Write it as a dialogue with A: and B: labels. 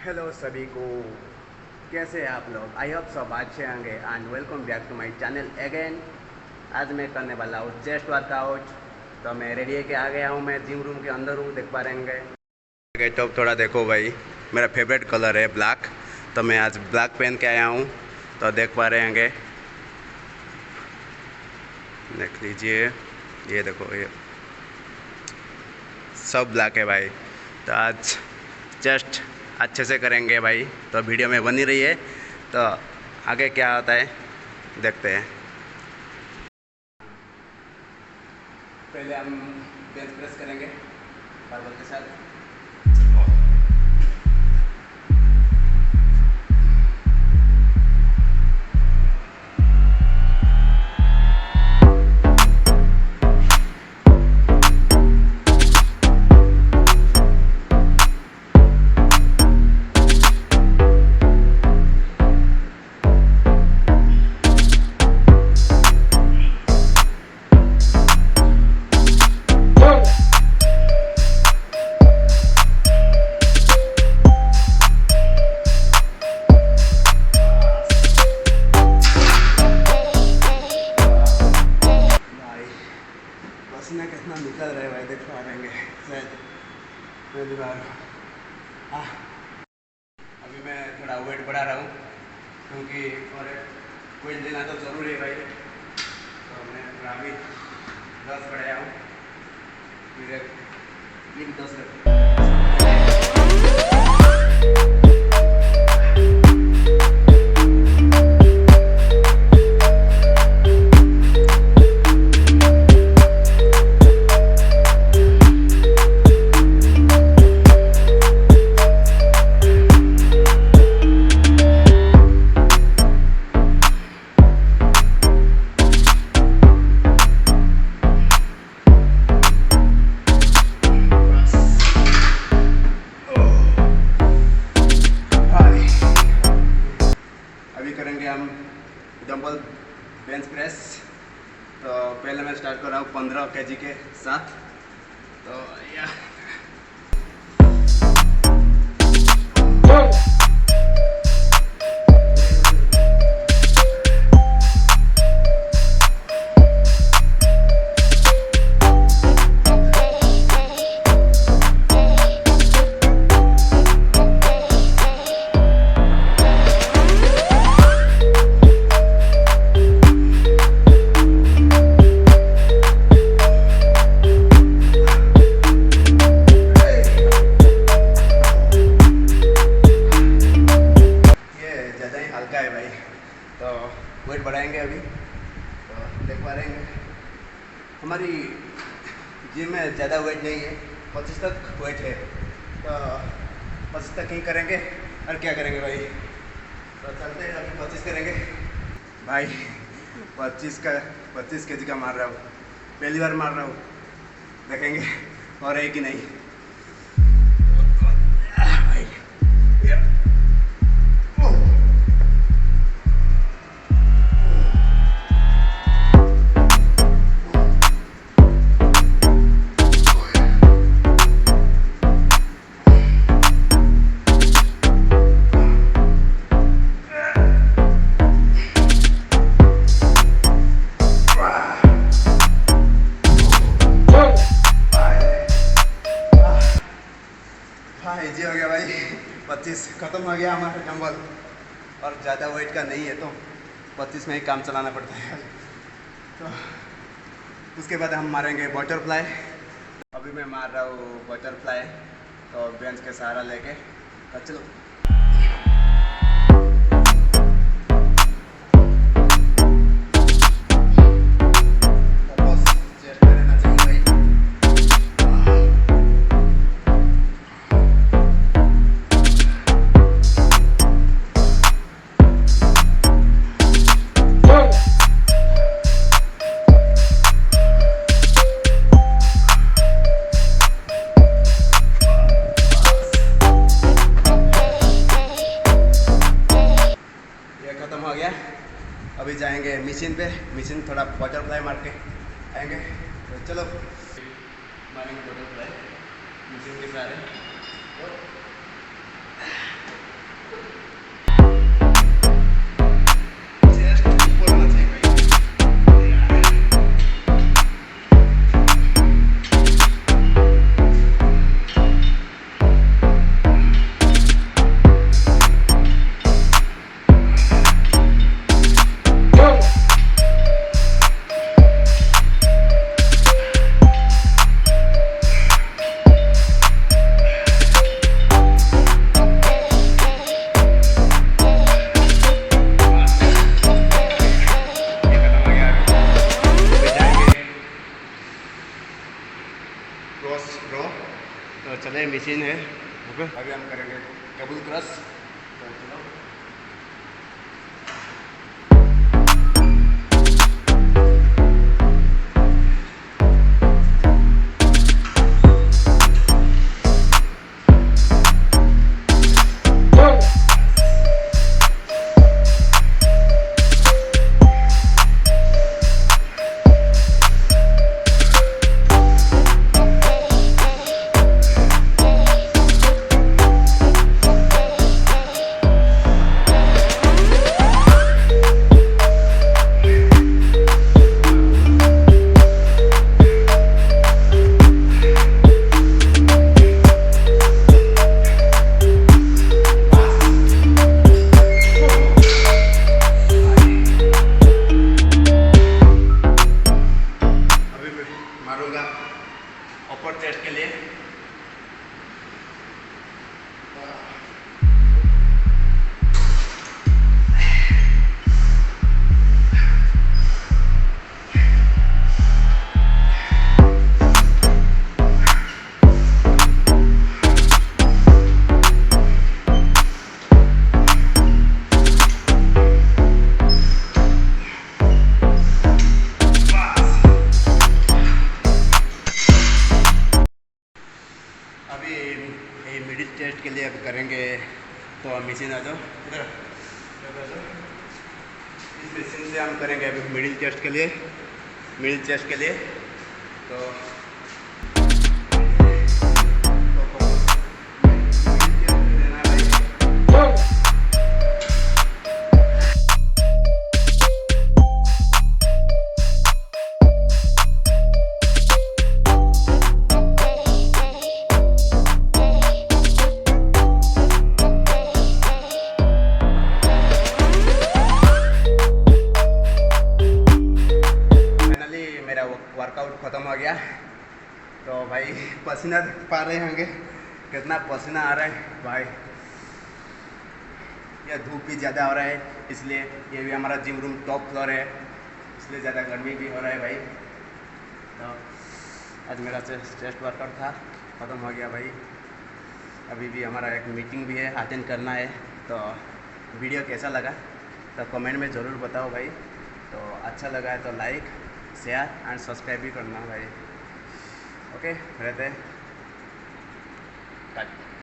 A: Hello सभी को, कैसे हैं आप लोग। आई होप सब अच्छे होंगे and welcome back to my channel again. आज मैं करने वाला हूँ चेस्ट वर्कआउट। तो मैं रेडी है कि आ गया हूँ, मैं जिम रूम के अंदर हूँ, देख पा रहेंगे। तो थोड़ा देखो भाई, मेरा फेवरेट कलर है ब्लैक, तो मैं आज ब्लैक पहन के आया हूँ, तो देख पा रहे होंगे। देख लीजिए, ये देखो, ये सब ब्लैक है भाई। तो आज चेस्ट अच्छे से करेंगे भाई, तो वीडियो में बनी रही है। तो आगे क्या होता है देखते हैं। पहले हम बेंच प्रेस करेंगे बारबल के साथ। पसीना कितना निकल रहा है भाई, देख पा रहेंगे शायद पहली बार। अभी मैं थोड़ा वेट बढ़ा रहा हूँ क्योंकि और वेट देना तो ज़रूरी है भाई। तो मैं थोड़ा अभी 10 बढ़ाया हूँ, फिर ये भी 10 रख। करेंगे हम डंबल बेंच प्रेस। तो पहले मैं स्टार्ट कर रहा हूँ 15 kg के साथ। तो या हल्का है भाई, तो वेट बढ़ाएंगे अभी। तो देख पा रहे हैं हमारी जिम में ज़्यादा वेट नहीं है, 25 तक वेट है। तो 25 तक ही करेंगे और क्या करेंगे भाई। तो चलते हैं, अभी 25 करेंगे भाई। 25 kg का मार रहा हूँ, पहली बार मार रहा हूँ, देखेंगे और है कि नहीं। इजी हो गया भाई, 25 ख़त्म हो गया हमारा डंबल। और ज़्यादा वेट का नहीं है तो 25 में ही काम चलाना पड़ता है। तो उसके बाद हम मारेंगे बटरफ्लाई। अभी मैं मार रहा हूँ बटरफ्लाई, तो बेंच के सहारा लेके। तो चलो हो गया। अभी जाएंगे मशीन पे, मशीन थोड़ा बटरफ्लाई मार के आएंगे। तो चलो मारेंगे बटरफ्लाई मशीन के सारे। मशीन है। ओके, अभी हम करेंगे टेबल क्रश। तो चलो मारूंगा अपर चेस्ट के लिए। अभी ये मिडिल चेस्ट के लिए अब करेंगे। तो मशीन आ जाओ इधर, इस मशीन से हम करेंगे अभी मिडिल चेस्ट के लिए। मिडिल चेस्ट के लिए तो वर्कआउट ख़त्म हो गया। तो भाई पसीना देख पा रहे होंगे कितना पसीना आ रहा है भाई। यह धूप भी ज़्यादा हो रहा है, इसलिए ये भी हमारा जिम रूम टॉप फ्लोर है, इसलिए ज़्यादा गर्मी भी हो रहा है भाई। तो आज मेरा चेस्ट वर्कआउट था, ख़त्म हो गया भाई। अभी भी हमारा एक मीटिंग भी है, अटेंड करना है। तो वीडियो कैसा लगा तो कमेंट में ज़रूर बताओ भाई। तो अच्छा लगा है तो लाइक शेयर एंड सब्सक्राइब भी करना भाई। ओके, रहते हैं।